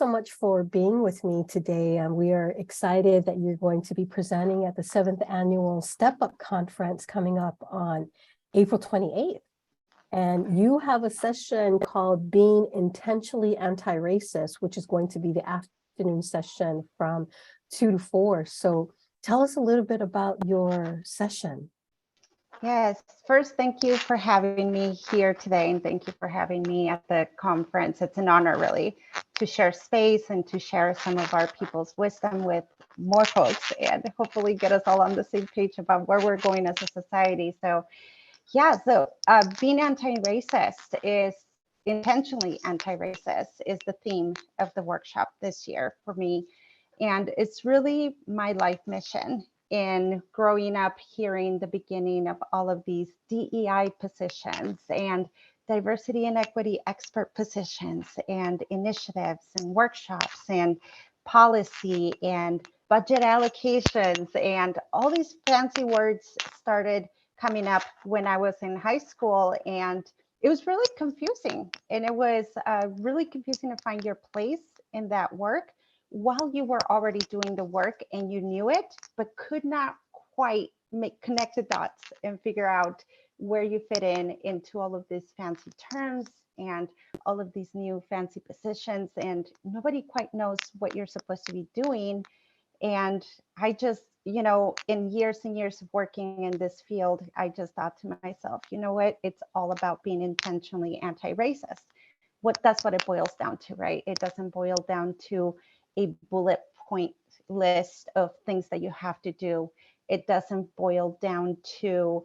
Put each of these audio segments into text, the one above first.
so much for being with me today. We are excited that you're going to be presenting at the 7th Annual Step Up Conference coming up on April 28th. And you have a session called Being Intentionally Anti-Racist, which is going to be the afternoon session from 2 to 4. So tell us a little bit about your session. Yes, first, thank you for having me here today, and thank you for having me at the conference. It's an honor, really, to share space and to share some of our people's wisdom with more folks, and hopefully get us all on the same page about where we're going as a society. So yeah, so being anti-racist is intentionally anti-racist is the theme of the workshop this year for me. And it's really my life mission in growing up, hearing the beginning of all of these DEI positions and diversity and equity expert positions and initiatives and workshops and policy and budget allocations, and all these fancy words started coming up when I was in high school, and it was really confusing. And it was really confusing to find your place in that work while you were already doing the work and you knew it, but could not quite connect the dots and figure out where you fit in into all of these fancy terms and all of these new fancy positions, and nobody quite knows what you're supposed to be doing. And I just, you know, in years and years of working in this field, I just thought to myself, you know what, it's all about being intentionally anti-racist. That's what it boils down to, right? It doesn't boil down to a bullet point list of things that you have to do. It doesn't boil down to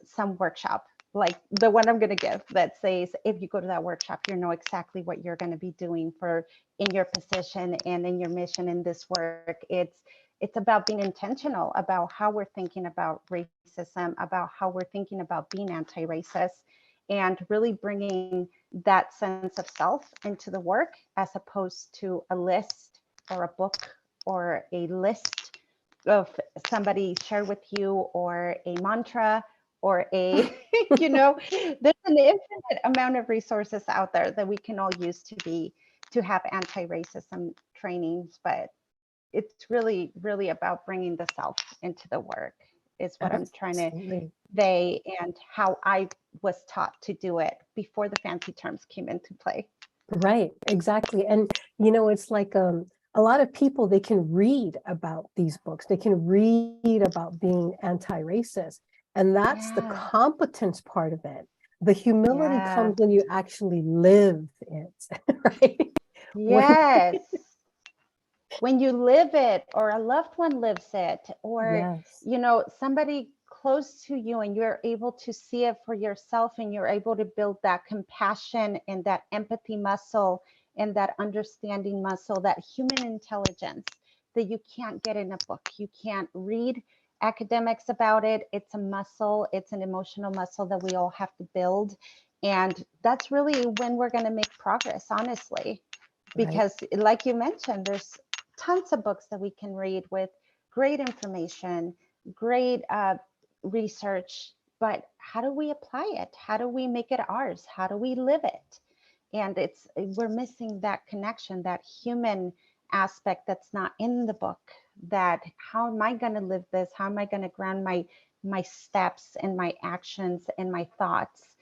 some workshop like the one I'm going to give that says, if you go to that workshop, you know exactly what you're going to be doing for in your position and in your mission in this work. It's about being intentional about how we're thinking about racism, about how we're thinking about being anti-racist, and really bringing that sense of self into the work, as opposed to a list or a book or a list of somebody shared with you, or a mantra, or a, you know, there's an infinite amount of resources out there that we can all use to have anti-racism trainings, but it's really, really about bringing the self into the work is what I'm trying to convey, and how I was taught to do it before the fancy terms came into play. Right, exactly. And, you know, it's like a lot of people, they can read about these books. They can read about being anti-racist. And that's the competence part of it. The humility comes when you actually live it, right? Yes. When you live it, or a loved one lives it, or, you know, somebody close to you, and you're able to see it for yourself, and you're able to build that compassion and that empathy muscle and that understanding muscle, that human intelligence that you can't get in a book. You can't read academics about it. It's a muscle. It's an emotional muscle that we all have to build. And that's really when we're going to make progress, honestly, because like you mentioned, there's tons of books that we can read with great information, great research, but how do we apply it? How do we make it ours? How do we live it? And we're missing that connection, that human aspect that's not in the book. That how am I going to live this? How am I going to ground my steps and my actions and my thoughts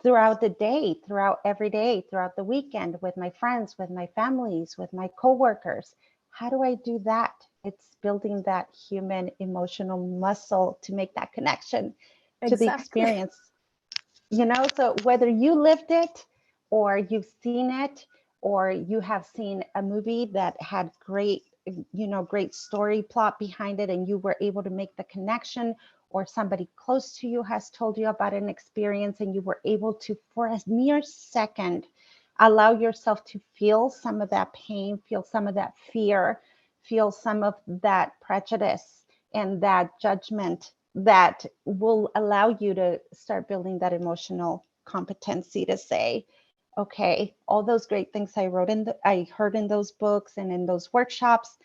throughout the day, throughout every day, throughout the weekend, with my friends, with my families, with my coworkers? How do I do that? It's building that human emotional muscle to make that connection to the experience. You know, so whether you lived it, or you've seen it, or you have seen a movie that had great, you know, great story plot behind it, and you were able to make the connection, or somebody close to you has told you about an experience and you were able to, for a mere second, allow yourself to feel some of that pain, feel some of that fear, feel some of that prejudice and that judgment, that will allow you to start building that emotional competency to say, okay, all those great things I heard in those books and in those workshops,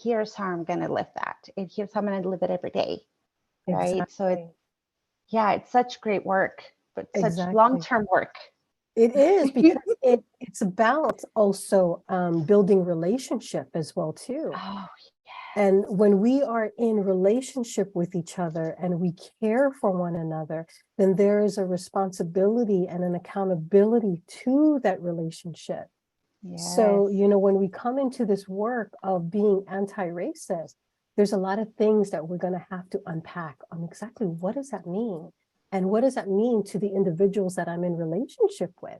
here's how I'm going to live that. And here's how I'm going to live it every day. Right. So it's such great work, but such long-term work. It is because it's about also building relationship as well too. Oh, And when we are in relationship with each other and we care for one another, then there is a responsibility and an accountability to that relationship. So, yes. when we come into this work of being anti-racist, there's a lot of things that we're going to have to unpack on exactly what does that mean? And what does that mean to the individuals that I'm in relationship with?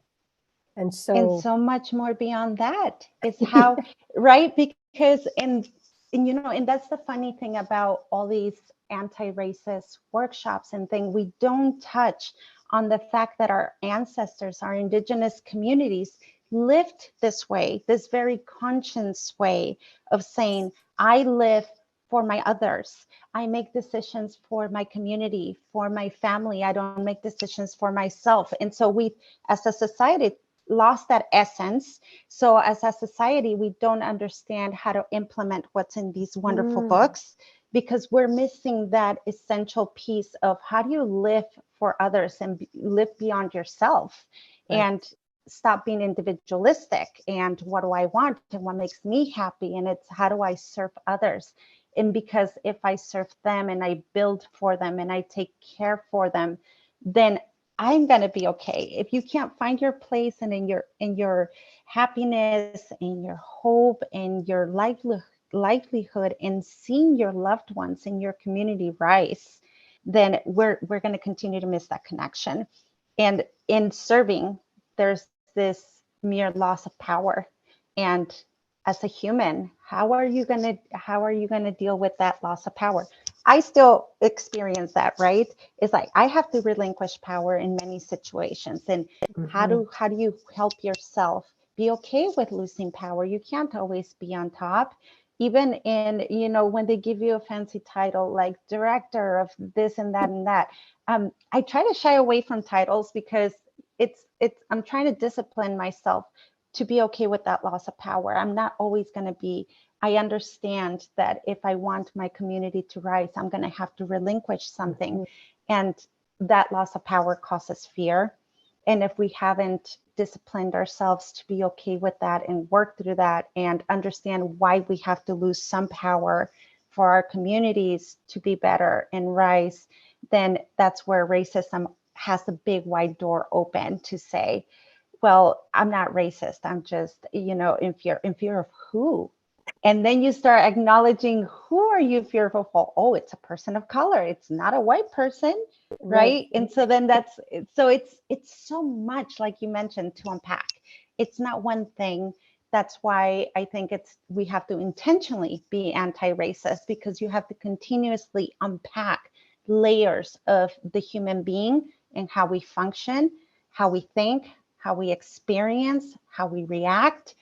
And And so, so much more beyond that is how, right? Because, and that's the funny thing about all these anti-racist workshops and things, we don't touch on the fact that our ancestors, our indigenous communities lived this way, this very conscious way of saying, I live for my others. I make decisions for my community, for my family. I don't make decisions for myself. And so we, as a society, lost that essence. So as a society, we don't understand how to implement what's in these wonderful books because we're missing that essential piece of how do you live for others and live beyond yourself and stop being individualistic and what do I want and what makes me happy, and it's how do I serve others. And because if I serve them and I build for them and I take care for them, then I'm going to be okay. If you can't find your place and in your happiness, in your hope, and your livelihood, and seeing your loved ones in your community rise, then we're going to continue to miss that connection. And in serving, there's this mere loss of power. And as a human, how are you going to deal with that loss of power? I still experience that, right? It's like I have to relinquish power in many situations. And how do you help yourself be okay with losing power? You can't always be on top. Even in, when they give you a fancy title like director of this and that and that. I try to shy away from titles because I'm trying to discipline myself to be okay with that loss of power. I'm not always going to be. I understand that if I want my community to rise, I'm going to have to relinquish something. And that loss of power causes fear. And if we haven't disciplined ourselves to be okay with that and work through that and understand why we have to lose some power for our communities to be better and rise, then that's where racism has a big wide door open to say, well, I'm not racist. I'm just, in fear of who? And then you start acknowledging, who are you fearful for? Oh, it's a person of color. It's not a white person, right. right? And so then it's so much, like you mentioned, to unpack. It's not one thing. That's why I think we have to intentionally be anti-racist, because you have to continuously unpack layers of the human being and how we function, how we think, how we experience, how we react,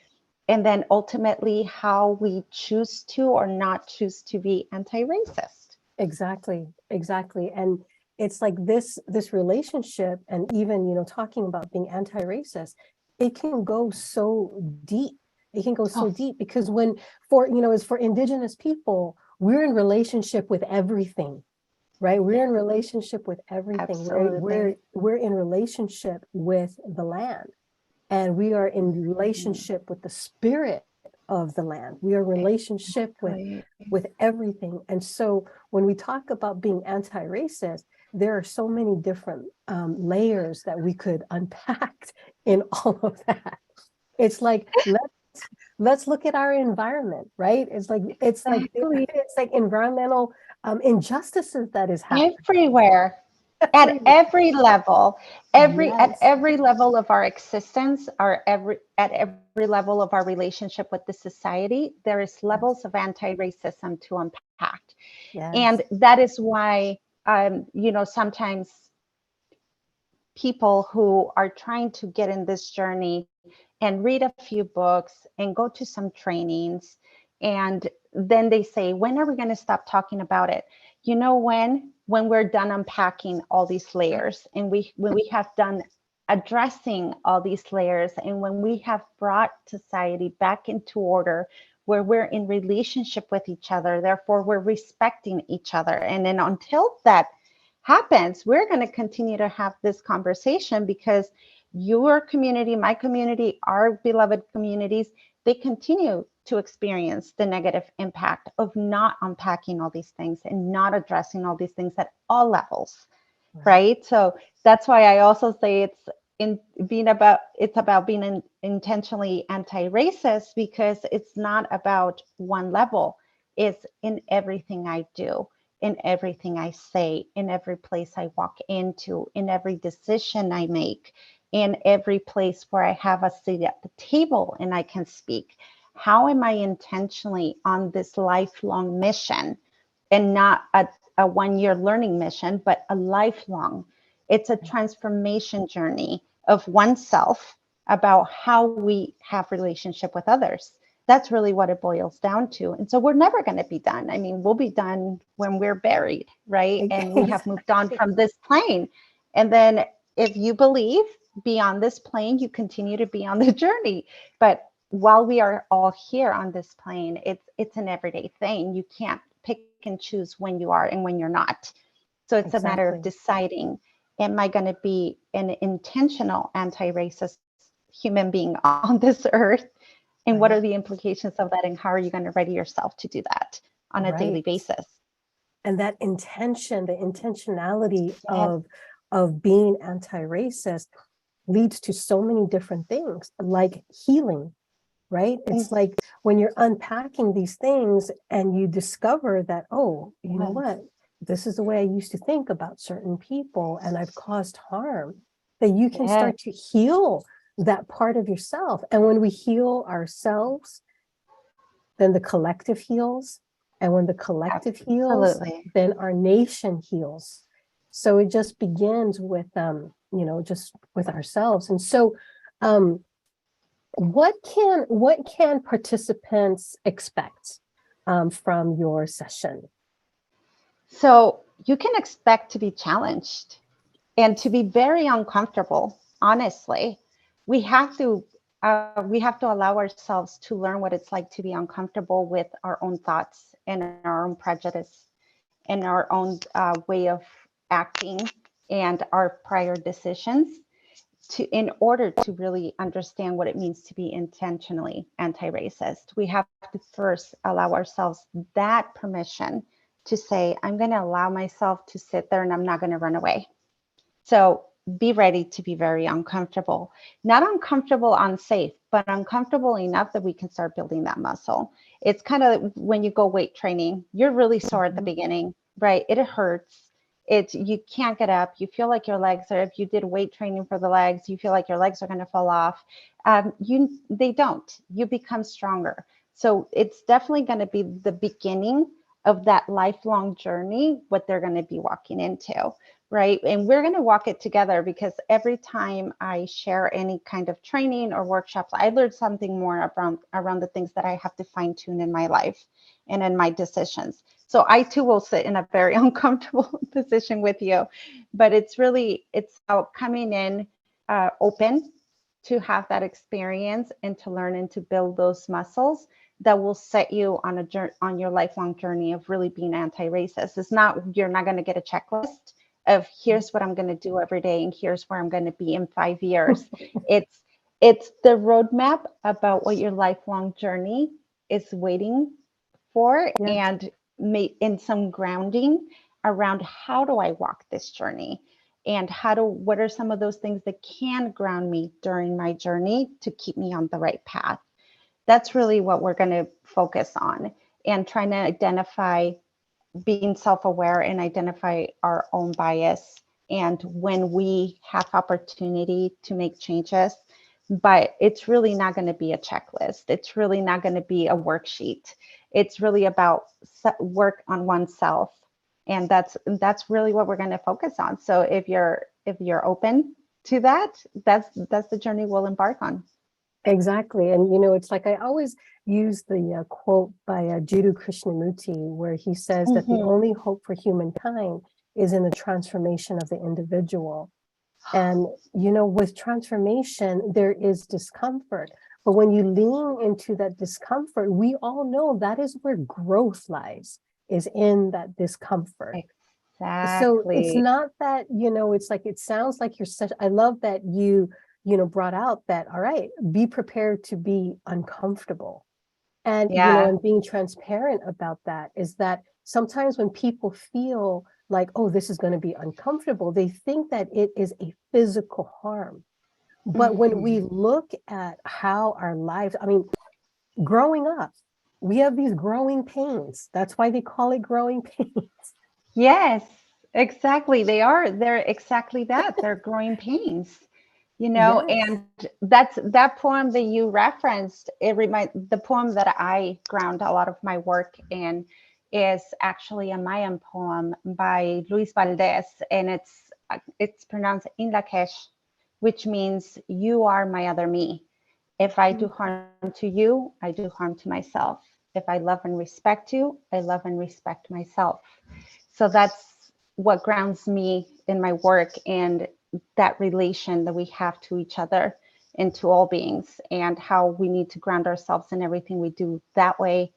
and then ultimately how we choose to or not choose to be anti-racist. Exactly. And it's like this relationship, and even, talking about being anti-racist, it can go so deep. It can go so Oh, deep because as for indigenous people, we're in relationship with everything, right? We're in relationship with everything. absolutely. We're in relationship with the land, and we are in relationship with the spirit of the land. We are in relationship Exactly. with everything. And so when we talk about being anti-racist, there are so many different layers that we could unpack in all of that. It's like, let's look at our environment, right? Exactly. It's like environmental injustices that is happening Everywhere. At everywhere. every level, at Yes, every level of our existence, at every level of our relationship with the society, there is yes, levels of anti-racism to unpack. yes. And that is why, sometimes people who are trying to get in this journey and read a few books and go to some trainings, and then they say, when are we going to stop talking about it? When we're done unpacking all these layers, and when we have done addressing all these layers, and when we have brought society back into order, where we're in relationship with each other, therefore we're respecting each other. And then until that happens, we're going to continue to have this conversation, because your community, my community, our beloved communities, they continue to experience the negative impact of not unpacking all these things and not addressing all these things at all levels, right? So that's why I also say it's about being intentionally anti-racist, because it's not about one level. It's in everything I do, in everything I say, in every place I walk into, in every decision I make, in every place where I have a seat at the table and I can speak. How am I intentionally on this lifelong mission, and not a one-year learning mission, but a lifelong? It's a transformation journey of oneself about how we have relationship with others. That's really what it boils down to. And so we're never going to be done. I mean, we'll be done when we're buried, right? And we have moved on from this plane. And then if you believe beyond this plane, you continue to be on the journey. But while we are all here on this plane, it's an everyday thing. You can't pick and choose when you are and when you're not. So it's a matter of deciding, am I going to be an intentional anti-racist human being on this earth? And what are the implications of that? And how are you going to ready yourself to do that on a daily basis? And that intention, the intentionality of being anti-racist leads to so many different things, like healing, right? It's like when you're unpacking these things and you discover that, oh, you know what? This is the way I used to think about certain people, and I've caused harm, that you can start to heal that part of yourself. And when we heal ourselves, then the collective heals. And when the collective heals, then our nation heals. So it just begins with, just with ourselves. And so what can participants expect from your session? So you can expect to be challenged and to be very uncomfortable. Honestly, we have to allow ourselves to learn what it's like to be uncomfortable with our own thoughts and our own prejudice and our own way of acting and our prior decisions, in order to really understand what it means to be intentionally anti-racist. We have to first allow ourselves that permission to say, I'm going to allow myself to sit there and I'm not going to run away. So be ready to be very uncomfortable, not uncomfortable, unsafe, but uncomfortable enough that we can start building that muscle. It's kind of when you go weight training, you're really sore at the beginning, right? It hurts. You can't get up. You feel like your legs are, if you did weight training for the legs, you feel like your legs are going to fall off. They don't. You become stronger. So it's definitely going to be the beginning of that lifelong journey, what they're going to be walking into, right? And we're going to walk it together, because every time I share any kind of training or workshops, I learn something more around the things that I have to fine tune in my life and in my decisions. So I too will sit in a very uncomfortable position with you, but it's about coming in open to have that experience and to learn and to build those muscles that will set you on your lifelong journey of really being anti-racist. You're not going to get a checklist of here's what I'm going to do every day and here's where I'm going to be in 5 years. It's the roadmap about what your lifelong journey is waiting for, and in some grounding around how do I walk this journey, and what are some of those things that can ground me during my journey to keep me on the right path. That's really what we're going to focus on, and trying to identify, being self-aware and identify our own bias, and when we have opportunity to make changes. But it's really not going to be a checklist. It's really not going to be a worksheet. It's really about work on oneself. And that's really what we're going to focus on. So if you're open to that, that's the journey we'll embark on. Exactly. And, it's like I always use the quote by Jiddu Krishnamurti, where he says that the only hope for humankind is in the transformation of the individual. And, with transformation, there is discomfort. But when you lean into that discomfort, we all know that is where growth lies, is in that discomfort. Exactly. So it's not that, it's like, it sounds like I love that you brought out that, all right, be prepared to be uncomfortable. And, Yeah. and being transparent about that is that sometimes when people feel like, oh, this is going to be uncomfortable, they think that it is a physical harm. But when we look at how our lives, I mean, growing up, we have these growing pains. That's why they call it growing pains. Yes, exactly. They're exactly that. They're growing pains, Yes. and that poem that you referenced, the poem that I ground a lot of my work in is actually a Mayan poem by Luis Valdez, and it's pronounced in Lakesh, which means you are my other me. If I do harm to you, I do harm to myself. If I love and respect you, I love and respect myself. So that's what grounds me in my work, and that relation that we have to each other and to all beings, and how we need to ground ourselves in everything we do that way.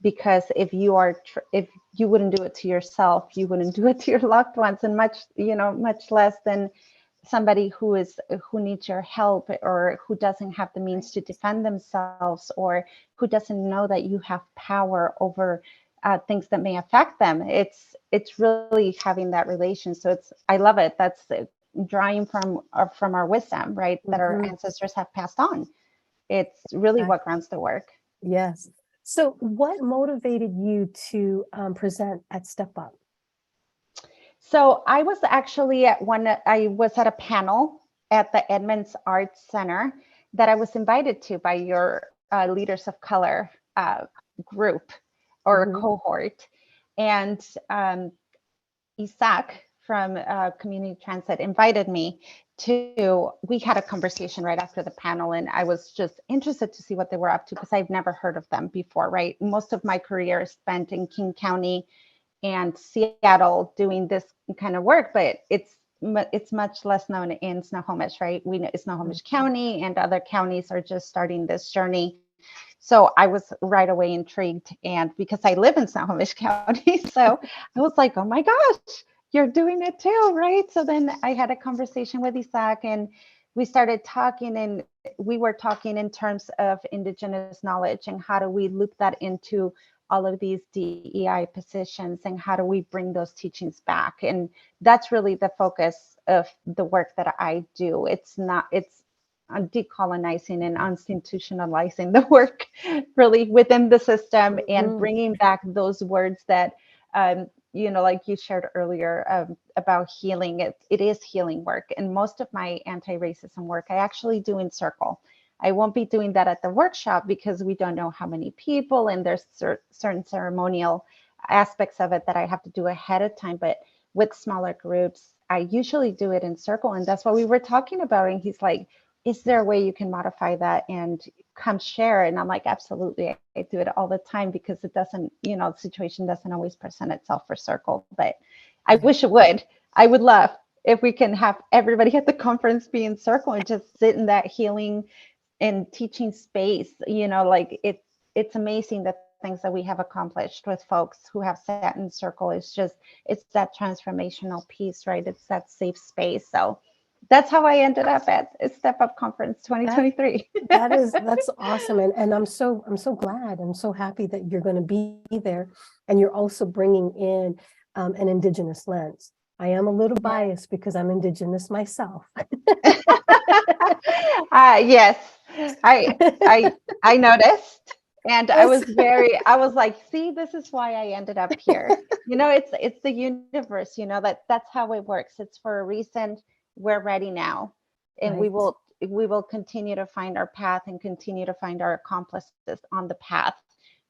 Because if you wouldn't do it to yourself, you wouldn't do it to your loved ones, and much less than somebody who needs your help, or who doesn't have the means to defend themselves, or who doesn't know that you have power over things that may affect them. It's really having that relation. So I love it. That's drawing from our wisdom, right? That our ancestors have passed on. It's really what grounds the work. Yes. So what motivated you to present at Step Up? So I was actually I was at a panel at the Edmonds Arts Center that I was invited to by your Leaders of Color group or cohort. And Isaac from Community Transit invited me we had a conversation right after the panel, and I was just interested to see what they were up to, because I've never heard of them before, right? Most of my career is spent in King County and Seattle doing this kind of work, but it's much less known in Snohomish, right? We know Snohomish County and other counties are just starting this journey. So I was right away intrigued, and because I live in Snohomish County, so I was like, oh my gosh, you're doing it too, right? So then I had a conversation with Isaac, and we started talking, and we were talking in terms of indigenous knowledge, and how do we loop that into all of these DEI positions, and how do we bring those teachings back? And that's really the focus of the work that I do. It's decolonizing and institutionalizing the work really within the system, and bringing back those words that, like you shared earlier about healing. It is healing work. And most of my anti-racism work I actually do in circle. I won't be doing that at the workshop because we don't know how many people, and there's certain ceremonial aspects of it that I have to do ahead of time. But with smaller groups, I usually do it in circle. And that's what we were talking about. And he's like, is there a way you can modify that and come share? And I'm like, absolutely. I do it all the time, because it doesn't, the situation doesn't always present itself for circle, but I wish it would. I would love if we can have everybody at the conference be in circle and just sit in that healing and teaching space. It's amazing the things that we have accomplished with folks who have sat in circle. It's that transformational piece, right? It's that safe space. So that's how I ended up at Step Up Conference 2023. That's awesome. And I'm so glad. I'm so happy that you're going to be there, and you're also bringing in an indigenous lens. I am a little biased because I'm indigenous myself. Yes, I noticed, and I was like, see, this is why I ended up here. It's the universe, that's how it works. It's for a reason. We're ready now, and Right. we will continue to find our path and continue to find our accomplices on the path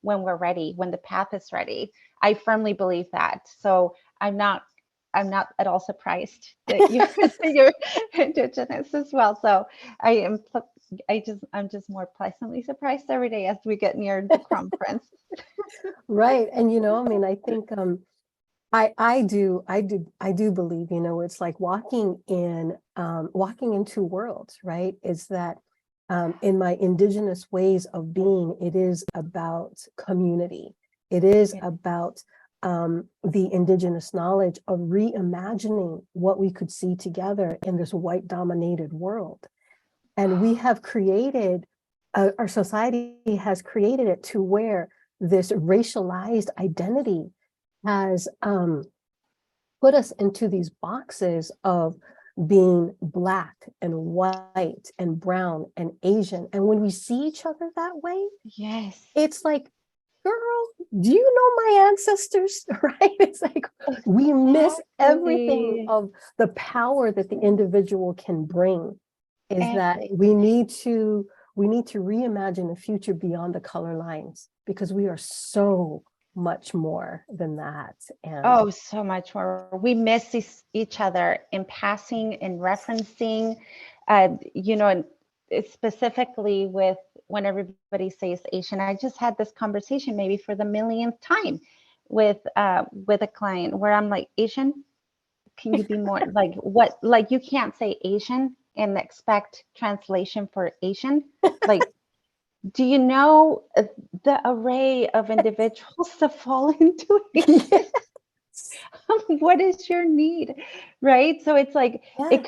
when we're ready, when the path is ready. I firmly believe that. So I'm not at all surprised that you're indigenous as well. So I'm just more pleasantly surprised every day as we get near the conference. Right. And I mean, I think I do believe, it's like walking in two worlds, right? Is that in my indigenous ways of being, it is about community. It is about the indigenous knowledge of reimagining what we could see together in this white dominated world. And we have created, our society has created it to where this racialized identity has put us into these boxes of being Black and white and brown and Asian. And when we see each other that way, Yes. it's like, girl, do you know my ancestors? Right? It's like we miss everything Exactly. of the power that the individual can bring. Is that Everything. we need to reimagine a future beyond the color lines, because we are so much more than that. And Oh, so much more. We miss each other in passing and referencing, you know, and specifically with when everybody says Asian. I just had this conversation maybe for the millionth time with a client where I'm like, Asian, can you be more like what? Like you can't say Asian and expect translation for Asian. Like, do you know the array of individuals that fall into Asian? What is your need, right? So it's like yes,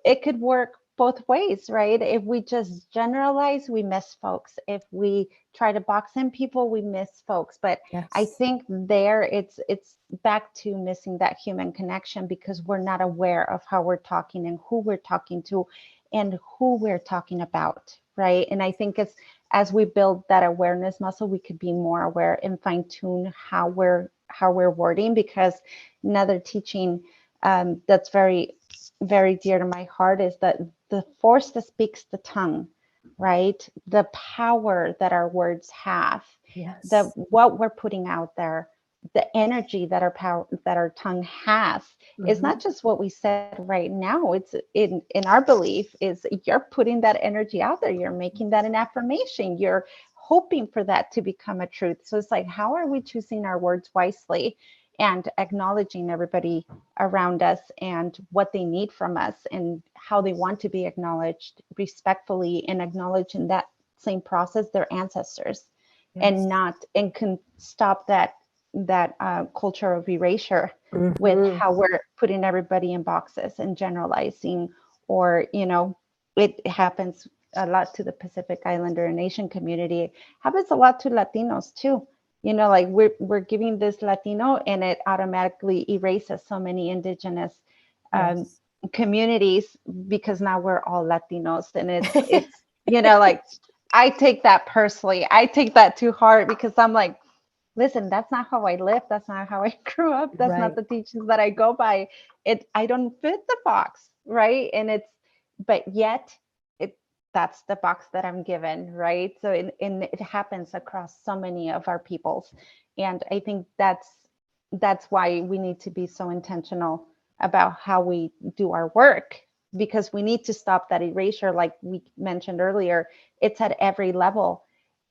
it could work both ways, right? If we just generalize, we miss folks. If we try to box in people, we miss folks. But I yes, think there it's back to missing that human connection because we're not aware of how we're talking and who we're talking to and who we're talking about, right? And I think it's as we build that awareness muscle, we could be more aware and fine tune how we're wording, because another teaching that's very, very dear to my heart is that the force that speaks the tongue, right? The power that our words have, the yes. what we're putting out there, the energy that our tongue has is Mhm. not just what we said right now. It's in our belief is you're putting that energy out there. You're making that an affirmation. You're hoping for that to become a truth. So it's like, how are we choosing our words wisely and acknowledging everybody around us and what they need from us and how they want to be acknowledged respectfully, and acknowledge in that same process their ancestors, Yes. and not and can stop that culture of erasure with Mhm. how we're putting everybody in boxes and generalizing, or it happens a lot to the Pacific Islander and Asian community. It happens a lot to Latinos too. Like we're giving this Latino and it automatically erases so many indigenous um, Yes. communities, because now we're all Latinos, and it's like I take that personally. I take that to heart because I'm like, listen, that's not how I live. That's not how I grew up. That's not Right. the teachings that I go by. I don't fit the box, right? But yet it that's the box that I'm given, right? So it happens across so many of our peoples. And I think that's why we need to be so intentional about how we do our work, because we need to stop that erasure, like we mentioned earlier. It's at every level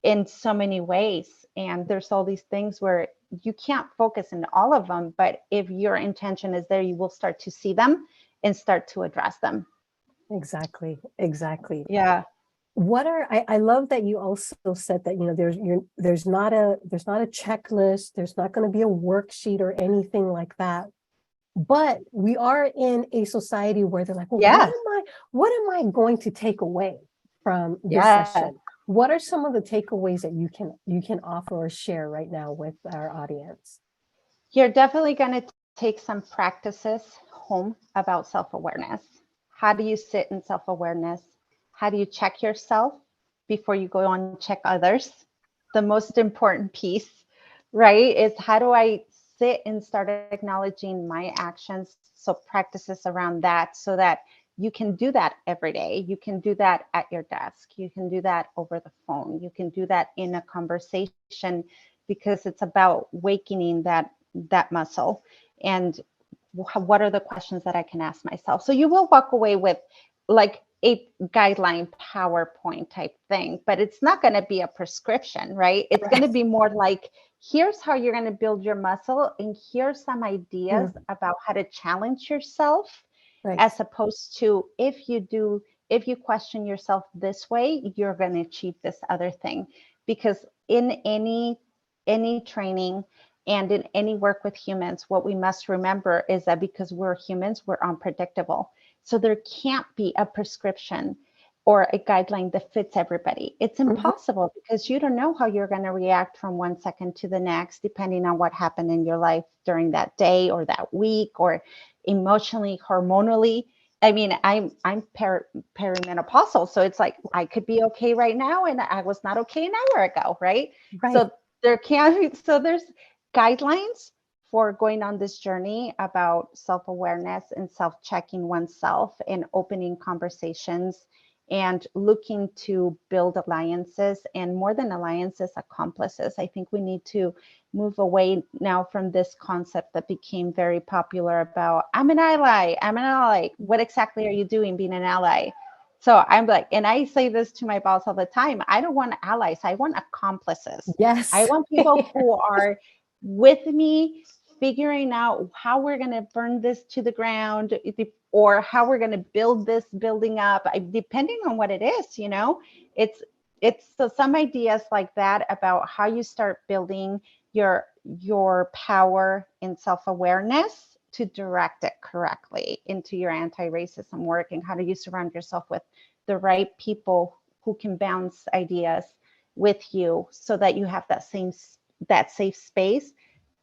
in so many ways. And there's all these things where you can't focus in all of them, but if your intention is there, you will start to see them and start to address them. Exactly. Exactly. Yeah. I love that you also said that, there's not a checklist, there's not going to be a worksheet or anything like that. But we are in a society where they're like, well, Yeah. what am I going to take away from this Yeah. session? What are some of the takeaways that you can offer or share right now with our audience? You're definitely going to take some practices home about self-awareness. How do you sit in self-awareness? How do you check yourself before you go on and check others? The most important piece, right, is how do I sit and start acknowledging my actions? So practices around that, so that you can do that every day. You can do that at your desk. You can do that over the phone. You can do that in a conversation, because it's about wakening that muscle. And what are the questions that I can ask myself? So you will walk away with like a guideline PowerPoint type thing, but it's not going to be a prescription, right? It's going to Right. be more like, here's how you're going to build your muscle, and here's some ideas Mm, about how to challenge yourself, right. as opposed to if you question yourself this way, you're going to achieve this other thing. Because in any training and in any work with humans, what we must remember is that because we're humans, we're unpredictable. So there can't be a prescription or a guideline that fits everybody. It's impossible because you don't know how you're going to react from one second to the next, depending on what happened in your life during that day or that week, or emotionally, hormonally. I mean, I'm perimenopausal, so it's like I could be okay right now, and I was not okay an hour ago, right? Right. So there can be, so there's guidelines for going on this journey about self-awareness and self-checking oneself and opening conversations and looking to build alliances, and more than alliances, accomplices. I think we need to move away now from this concept that became very popular about, I'm an ally, I'm an ally. What exactly are you doing being an ally? So I'm like, and I say this to my boss all the time, I don't want allies, I want accomplices. Yes. I want people who are with me, figuring out how we're going to burn this to the ground, or how we're going to build this building up, depending on what it is, you know. It's so some ideas like that about how you start building your power and self-awareness to direct it correctly into your anti-racism work, and how do you surround yourself with the right people who can bounce ideas with you, so that you have that safe space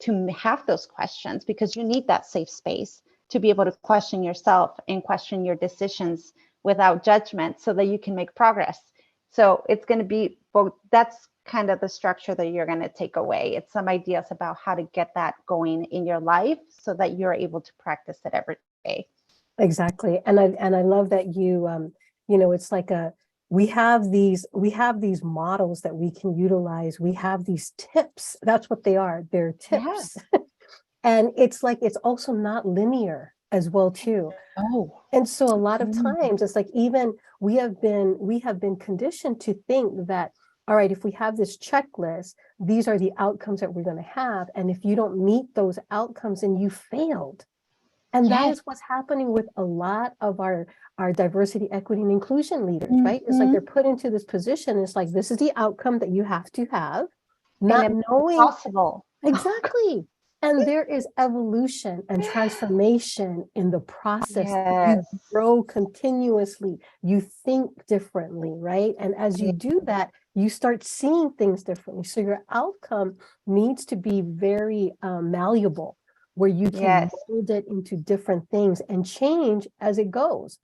to have those questions, because you need that safe space to be able to question yourself and question your decisions without judgment, so that you can make progress. So it's going to be both. That's kind of the structure that you're going to take away. It's some ideas about how to get that going in your life so that you're able to practice it every day. Exactly. And I love that you know, it's like we have these models that we can utilize. We have these tips. That's what they are. They're tips. Yeah. And it's like, it's also not linear as well too. Oh. And so a lot of times it's like, even we have been conditioned to think that, all right, if we have this checklist, these are the outcomes that we're going to have. And if you don't meet those outcomes, then you failed. And that is what's happening with a lot of our diversity, equity, and inclusion leaders, right? It's like they're put into this position. It's like, this is the outcome that you have to have, not knowing. Possible. Exactly. And there is evolution and transformation in the process. You Yes. grow continuously, you think differently, right? And as you do that, you start seeing things differently. So your outcome needs to be very malleable, where you can mold it into different things and change as it goes.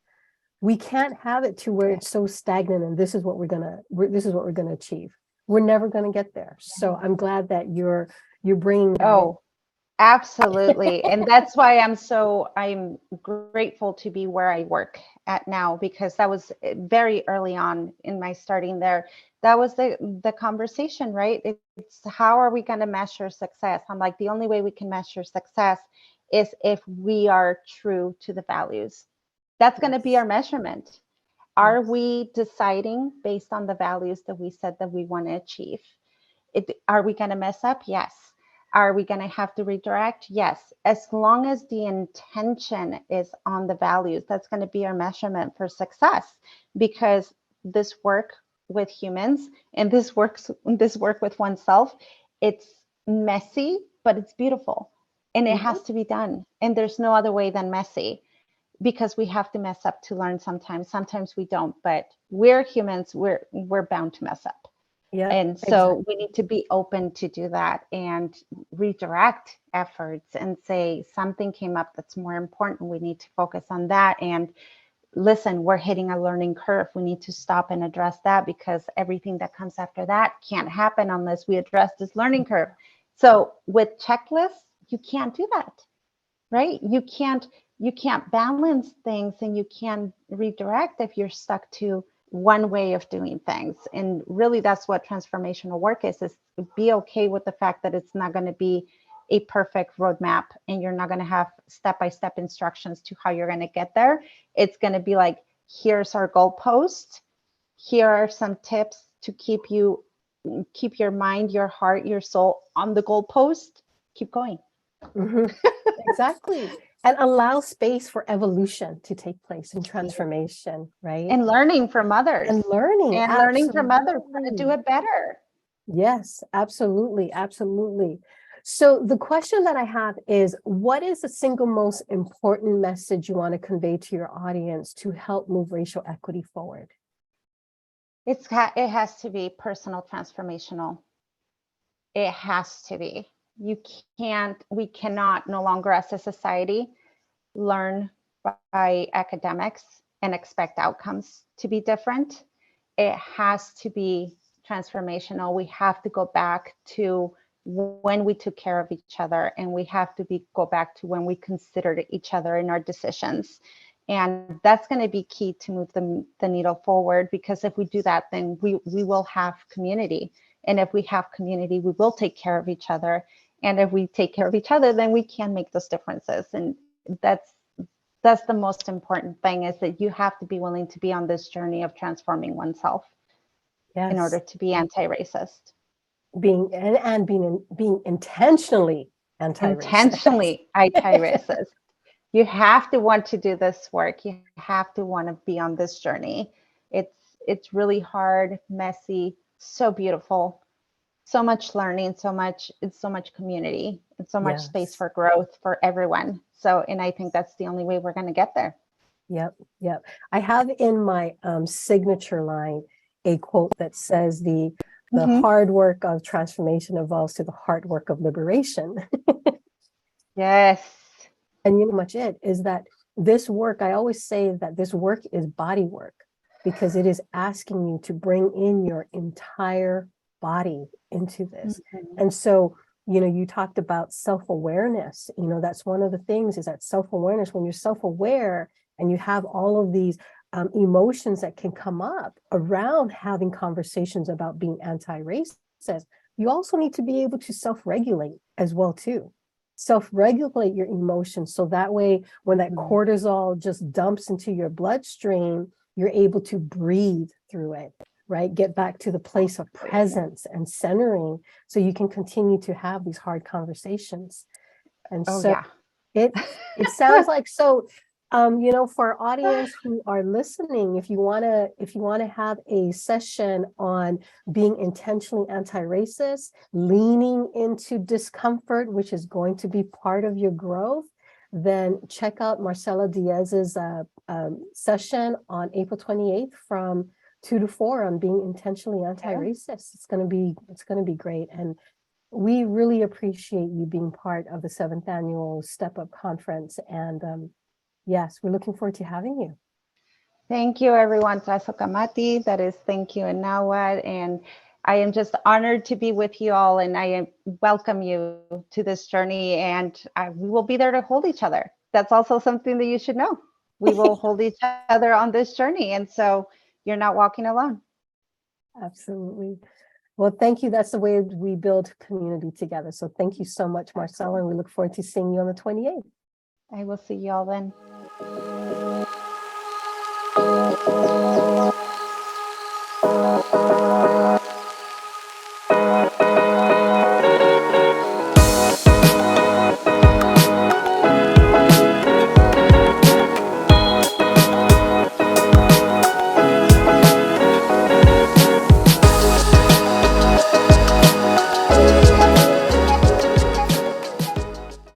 We can't have it to where it's so stagnant and this is what we're gonna achieve. We're never gonna get there. So I'm glad that you're bringing that in. Absolutely. And that's why I'm grateful to be where I work at now, because that was very early on in my starting there. That was the conversation, right? It's how are we going to measure success? I'm like, the only way we can measure success is if we are true to the values. That's going to be our measurement. Are we deciding based on the values that we said that we want to achieve? Are we going to mess up? Yes. Are we going to have to redirect? Yes. As long as the intention is on the values, that's going to be our measurement for success, because this work with humans and this work with oneself, it's messy, but it's beautiful, and it has to be done. And there's no other way than messy, because we have to mess up to learn sometimes. Sometimes we don't, but we're humans. We're bound to mess up. Yeah. And so we need to be open to do that and redirect efforts and say something came up that's more important. We need to focus on that. And listen, we're hitting a learning curve. We need to stop and address that, because everything that comes after that can't happen unless we address this learning curve. So with checklists, you can't do that, right? You can't balance things, and you can't redirect if you're stuck to one way of doing things. And really, that's what transformational work is be okay with the fact that it's not going to be a perfect roadmap, and you're not going to have step-by-step instructions to how you're going to get there. It's going to be like, here's our goalpost. Here are some tips to keep your mind, your heart, your soul on the goalpost. Keep going. Exactly. And allow space for evolution to take place and transformation, right? And learning from others. And learning from others how to do it better. Yes, absolutely. Absolutely. So the question that I have is, what is the single most important message you want to convey to your audience to help move racial equity forward? It has to be personal transformational. It has to be. We cannot no longer as a society learn by academics and expect outcomes to be different. It has to be transformational. We have to go back to when we took care of each other, and we have to go back to when we considered each other in our decisions. And that's going to be key to move the needle forward, because if we do that, then we will have community. And if we have community, we will take care of each other. And if we take care of each other, then we can make those differences. And that's the most important thing, is that you have to be willing to be on this journey of transforming oneself in order to be anti-racist. Being intentionally anti-racist. Intentionally anti-racist. You have to want to do this work. You have to want to be on this journey. It's really hard, messy, so beautiful, so much learning, so much community, and so much space for growth for everyone. So, and I think that's the only way we're going to get there. Yep. I have in my signature line a quote that says the hard work of transformation evolves to the hard work of liberation. Yes. And you know much it is that this work, I always say that this work is body work, because it is asking you to bring in your entire body into this. And so, you know, you talked about self-awareness. You know, that's one of the things, is that self-awareness. When you're self-aware and you have all of these emotions that can come up around having conversations about being anti-racist, you also need to be able to self-regulate as well too. Self-regulate your emotions, so that way when that cortisol just dumps into your bloodstream, you're able to breathe through it, right? Get back to the place of presence and centering, so you can continue to have these hard conversations. And it sounds like, so you know, for our audience who are listening, if you want to have a session on being intentionally anti-racist, leaning into discomfort, which is going to be part of your growth, then check out Marcela Diaz's session on April 28th from 2 to 4 on being intentionally anti-racist. It's going to be great. And we really appreciate you being part of the 7th annual Step Up Conference. And yes, we're looking forward to having you. Thank you, everyone. Tasokamati, that is thank you in Nahuatl. And I am just honored to be with you all, and I welcome you to this journey, and we will be there to hold each other. That's also something that you should know. We will hold each other on this journey, and so you're not walking alone. Absolutely. Well, thank you. That's the way we build community together. So thank you so much, Marcela, and we look forward to seeing you on the 28th. I will see you all then.